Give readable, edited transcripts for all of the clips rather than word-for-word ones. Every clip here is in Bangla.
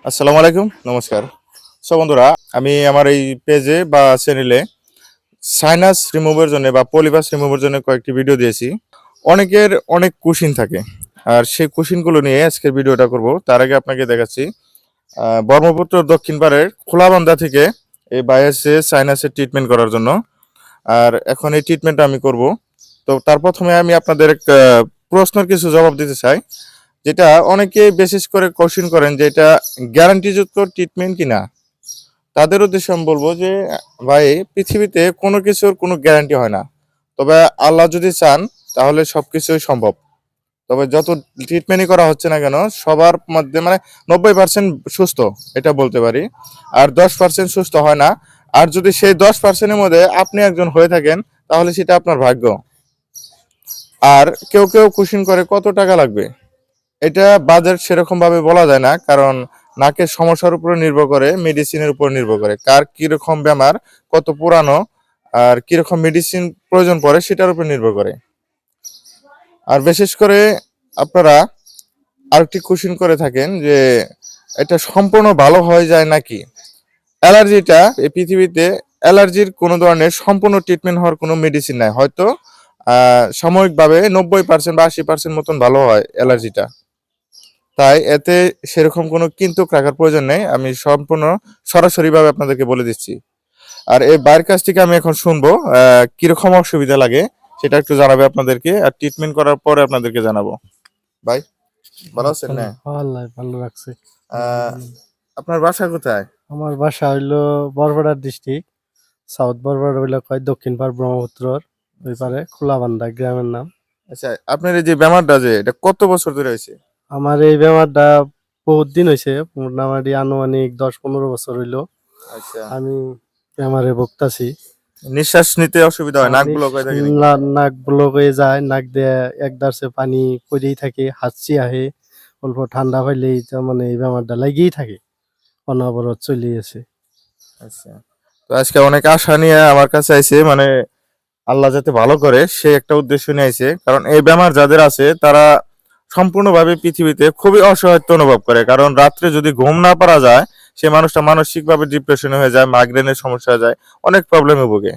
আসসালামু আলাইকুম, নমস্কার। বন্ধুরা, আমি আমার এই পেজে বা চ্যানেলে সাইনাস রিমুভের জন্য বা পলিপাস রিমুভের জন্য কয়েকটি ভিডিও দিয়েছি। অনেকের অনেক কোশ্চিন থাকে, আর সেই কোশ্চিনগুলো নিয়ে আজকের ভিডিওটা করব। তার আগে আপনাকে দেখাচ্ছি ব্রহ্মপুত্র দক্ষিণ পাড়ের খোলাবান্ধা থেকে এই বায়াসে সাইনাসের ট্রিটমেন্ট করার জন্য। আর এখন এই ট্রিটমেন্টটা আমি করব। তো তার প্রথমে আমি আপনাদের একটা প্রশ্নের কিছু জবাব দিতে চাই, যেটা অনেকে বিশেষ করে কোশ্চিন করেন যে এটা গ্যারান্টিযুক্ত ট্রিটমেন্ট কিনা। তাদের উদ্দেশ্যে আমি বলবো যে ভাই, পৃথিবীতে কোনো কিছুর কোনো গ্যারান্টি হয় না, তবে আল্লাহ যদি চান তাহলে সবকিছুই সম্ভব। তবে যত ট্রিটমেন্টই করা হচ্ছে না কেন, সবার মধ্যে মানে 90% সুস্থ, এটা বলতে পারি। আর 10% সুস্থ হয় না। আর যদি সেই 10%-এর মধ্যে আপনি একজন হয়ে থাকেন, তাহলে সেটা আপনার ভাগ্য। আর কেউ কেউ কোশ্চিন করে কত টাকা লাগবে। এটা বাজেট সেরকম ভাবে বলা যায় না, কারণ নাকের সমস্যার উপর নির্ভর করে, মেডিসিনের উপর নির্ভর করে, কার কিরকম বেমার, কত পুরানো, আর কিরকম মেডিসিন প্রয়োজন পড়ে সেটার উপর নির্ভর করে। আর বিশেষ করে আপনারা আরেকটি কোশ্চিন করে থাকেন যে এটা সম্পূর্ণ ভালো হয়ে যায় নাকি। অ্যালার্জিটা এই পৃথিবীতে অ্যালার্জির কোনো ধরনের সম্পূর্ণ ট্রিটমেন্ট হওয়ার কোনো মেডিসিন নাই। হয়তো সাময়িকভাবে 90% বা 80% মতন ভালো হয় অ্যালার্জিটা। তাই এতে সেরকম কোনো কিন্তু রাখার প্রয়োজন নেই। আমি সম্পূর্ণ সরাসরিভাবে আপনাদেরকে বলে দিচ্ছি। আর এই বাইরের কাছ থেকে আমি এখন শুনবো কিরকম অসুবিধা লাগে, সেটা একটু জানাবে আপনাদেরকে, আর ট্রিটমেন্ট করার পরে আপনাদেরকে জানাবো। ভাই, ভালো আছেন না? আল্লাহ ভালো রাখছে। আহ, আপনার বাসা কোথায়? আমার বাসা হইলো বরপেটা ডিস্ট্রিক্ট, সাউথ বরপেটা হইলো কয় দক্ষিণ পার ব্রহ্মপুত্রর ওই পারে খোলাবান্ধা গ্রামের নাম। আচ্ছা, আপনার এই যে ব্যামারটা, যে এটা কত বছর ধরে হয়েছে? আমার এই বেমারটা বহুত দিন হয়েছে, মোটামুটি আনুমানিক 10-15 বছর হইলো আচ্ছা, আমি বেমারে ভুগতাছি। নিঃশ্বাস নিতে অসুবিধা হয়, নাক ব্লক হয়ে থাকে নাকি? নাক ব্লক হয়ে যায়, নাক দিয়ে একদারসে পানি পড়েই থাকে, হাঁচি আহে, অল্প ঠান্ডা পাইলেই তার মানে এই বেমারটা লাগিয়েই থাকে, অনবরত চলে আছে। আচ্ছা, তো আজকে অনেক আশা নিয়ে আমার কাছে আইছে, মানে আল্লাহ যাতে ভালো করে সে একটা উদ্দেশ্য নিয়ে আইছে। কারণ এই বেমার যাদের আছে তারা সম্পূর্ণভাবে পৃথিবীতে খুবই অসহায়ত্ব অনুভব করে, কারণ রাত্রে যদি ঘুম না পারা যায়, সে মানুষটা মানসিকভাবে ডিপ্রেশনে হয়ে যায়, মাইগ্রেনের সমস্যা হয়ে যায়, অনেক প্রবলেমে ভোগে।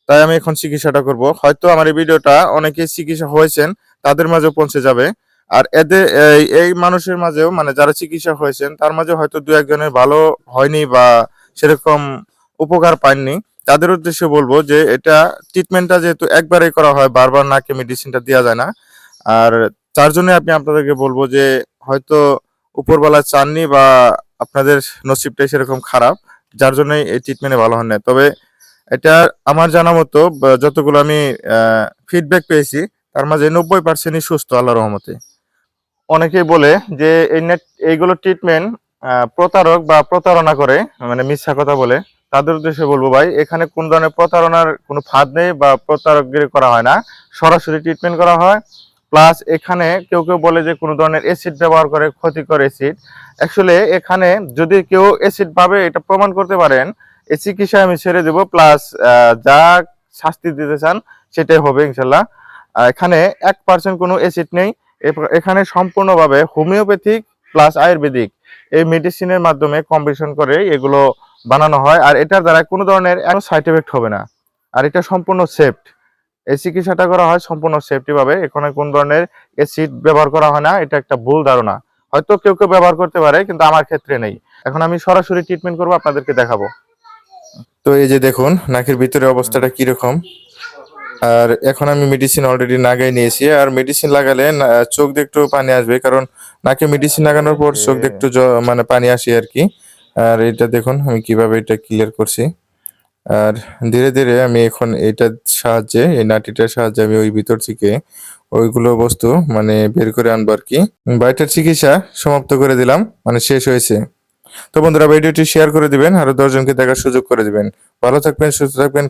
তাই আমি এখন চিকিৎসাটা করব। হয়তো আমার এই ভিডিওটা অনেকেই চিকিৎসা হয়েছেন তাদের মাঝেও পৌঁছে যাবে। আর এদের এই মানুষের মাঝেও, মানে যারা চিকিৎসা হয়েছেন তার মাঝে হয়তো দু একজনের ভালো হয়নি বা সেরকম উপকার পাননি, তাদের উদ্দেশ্যে বলবো যে এটা ট্রিটমেন্টটা যেহেতু একবারেই করা হয়, বারবার নাকে মেডিসিনটা দেওয়া যায় না। আর তার জন্য আমি আপনাদেরকে বলবো যে হয়তো উপরওয়ালা চাননি বা আপনাদের নসিবটাই সেরকম খারাপ, যার জন্য এই ট্রিটমেন্টে ভালো হন না। তবে এটা আমার জানা মতো যতগুলো আমি ফিডব্যাক পেয়েছি, তার মাঝে 90%ই সুস্থ আল্লাহর রহমতে। অনেকেই বলে যে এইগুলো ট্রিটমেন্ট প্রতারক বা প্রতারণা করে, মানে মিথ্যা কথা বলে। তাদের উদ্দেশ্যে বলবো ভাই, এখানে কোন ধরনের প্রতারণার কোনো ফাঁদ নেই বা প্রতারকগিরি করা হয় না, সরাসরি ট্রিটমেন্ট করা হয়। প্লাস এখানে কেউ কেউ বলে যে কোনো ধরনের অ্যাসিড ব্যবহার করে, ক্ষতিকর অ্যাসিড। অ্যাকচুয়ালি এখানে যদি কেউ অ্যাসিড ভাবে এটা প্রমাণ করতে পারেন, এই চিকিৎসা আমি ছেড়ে দেবো। প্লাস যা শাস্তি দিতে চান সেটাই হবে ইনশাল্লাহ। এখানে 1% কোনো অ্যাসিড নেই। এখানে সম্পূর্ণভাবে হোমিওপ্যাথিক প্লাস আয়ুর্বেদিক এই মেডিসিনের মাধ্যমে কম্বিনেশন করে এগুলো বানানো হয়। আর এটার দ্বারা কোনো ধরনের সাইড এফেক্ট হবে না। আর এটা সম্পূর্ণ সেফট। এই চিকিৎসাটা করা হয় সম্পূর্ণ সেফটি ভাবে। এখানে কোন ধরনের অ্যাসিড ব্যবহার করা হয় না, এটা একটা ভুল ধারণা। হয়তো কেউ কেউ ব্যবহার করতে পারে, কিন্তু আমার ক্ষেত্রে নেই। এখন আমি সরাসরি ট্রিটমেন্ট করবো, আপনাদেরকে দেখাবো। তো এই যে দেখুন নাকের ভিতরে অবস্থাটা কিরকম। আর এখন আমি মেডিসিন অলরেডি লাগাই নিয়েছি। আর মেডিসিন লাগালে চোখ দিয়ে একটু পানি আসবে, কারণ নাকে মেডিসিন লাগানোর পর চোখ দিয়ে একটু মানে পানি আসে আর কি। আর এটা দেখুন আমি কিভাবে এটা ক্লিয়ার করছি। আর ধীরে ধীরে আমি এখন এটার সাহায্যে, এই নাটিটার সাহায্যে আমি ওই ভিতর থেকে ওইগুলো বস্তু মানে বের করে আনবো আর কি। বাইটার চিকিৎসা সমাপ্ত করে দিলাম, মানে শেষ হয়েছে। তো বন্ধুরা, ভিডিওটি শেয়ার করে দিবেন, আরো 10 জনকে দেখার সুযোগ করে দিবেন। ভালো থাকবেন, সুস্থ থাকবেন।